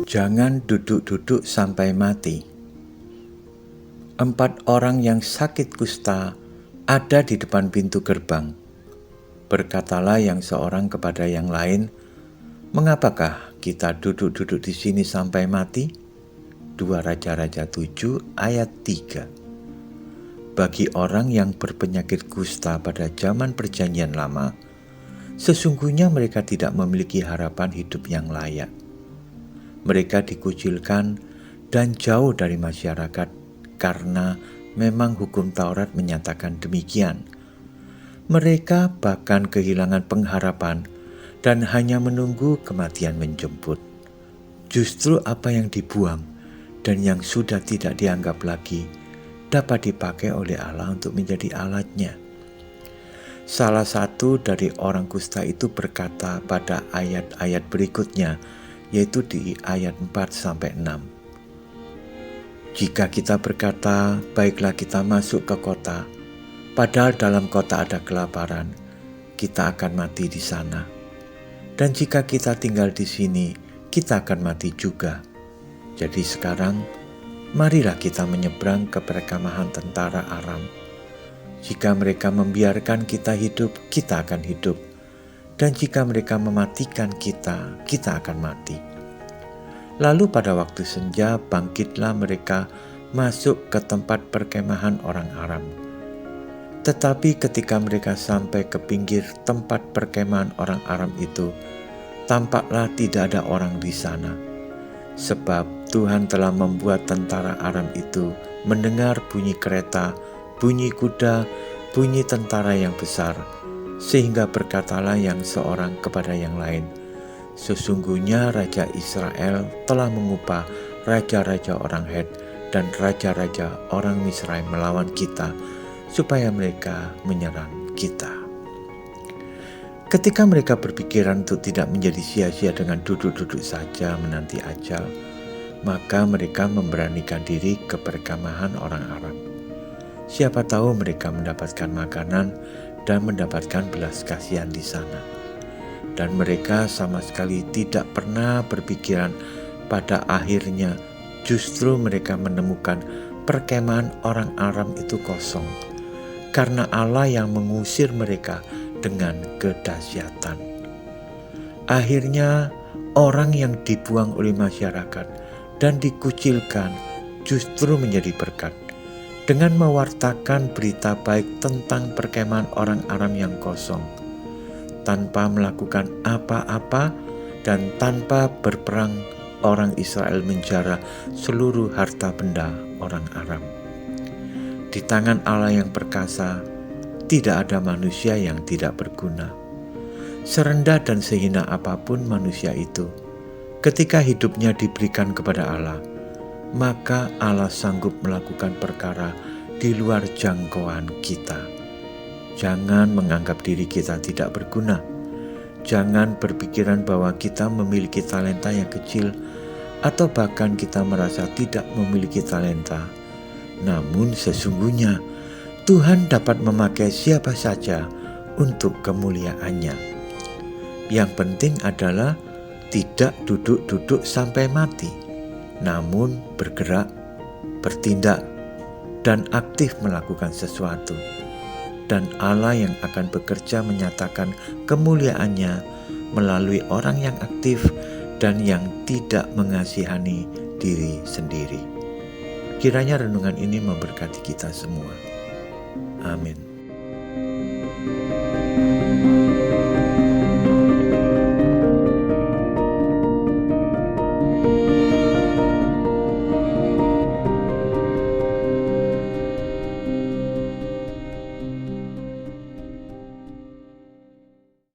Jangan duduk-duduk sampai mati. 4 orang yang sakit kusta ada di depan pintu gerbang. Berkatalah yang seorang kepada yang lain, "Mengapakah kita duduk-duduk di sini sampai mati?" 2 Raja-Raja 7 ayat 3. Bagi orang yang berpenyakit kusta pada zaman Perjanjian Lama, sesungguhnya mereka tidak memiliki harapan hidup yang layak. Mereka dikucilkan dan jauh dari masyarakat karena memang hukum Taurat menyatakan demikian. Mereka bahkan kehilangan pengharapan dan hanya menunggu kematian menjemput. Justru apa yang dibuang dan yang sudah tidak dianggap lagi dapat dipakai oleh Allah untuk menjadi alatnya. Salah satu dari orang kusta itu berkata pada ayat-ayat berikutnya, yaitu di ayat 4-6. Jika kita berkata, baiklah kita masuk ke kota, padahal dalam kota ada kelaparan, kita akan mati di sana. Dan jika kita tinggal di sini, kita akan mati juga. Jadi sekarang, marilah kita menyeberang ke perkemahan tentara Aram. Jika mereka membiarkan kita hidup, kita akan hidup. Dan jika mereka mematikan kita, kita akan mati. Lalu pada waktu senja, bangkitlah mereka masuk ke tempat perkemahan orang Aram. Tetapi ketika mereka sampai ke pinggir tempat perkemahan orang Aram itu, tampaklah tidak ada orang di sana. Sebab Tuhan telah membuat tentara Aram itu mendengar bunyi kereta, bunyi kuda, bunyi tentara yang besar, sehingga berkatalah yang seorang kepada yang lain, "Sesungguhnya Raja Israel telah mengupah raja-raja orang Het dan raja-raja orang Misraim melawan kita, supaya mereka menyerang kita." Ketika mereka berpikiran untuk tidak menjadi sia-sia dengan duduk-duduk saja menanti ajal, maka mereka memberanikan diri ke perkemahan orang Aram. Siapa tahu mereka mendapatkan makanan dan mendapatkan belas kasihan di sana. Dan mereka sama sekali tidak pernah berpikiran pada akhirnya justru mereka menemukan perkemahan orang Aram itu kosong, karena Allah yang mengusir mereka dengan kedahsyatan. Akhirnya orang yang dibuang oleh masyarakat dan dikucilkan justru menjadi berkat dengan mewartakan berita baik tentang perkemahan orang Aram yang kosong, tanpa melakukan apa-apa dan tanpa berperang. Orang Israel menjara seluruh harta benda orang Aram. Di tangan Allah yang perkasa, tidak ada manusia yang tidak berguna. Serendah dan sehina apapun manusia itu, ketika hidupnya diberikan kepada Allah, maka Allah sanggup melakukan perkara di luar jangkauan kita. Jangan menganggap diri kita tidak berguna. Jangan berpikiran bahwa kita memiliki talenta yang kecil atau bahkan kita merasa tidak memiliki talenta. Namun sesungguhnya Tuhan dapat memakai siapa saja untuk kemuliaan-Nya. Yang penting adalah tidak duduk-duduk sampai mati, namun bergerak, bertindak, dan aktif melakukan sesuatu. Dan Allah yang akan bekerja menyatakan kemuliaan-Nya melalui orang yang aktif dan yang tidak mengasihani diri sendiri. Kiranya renungan ini memberkati kita semua. Amin.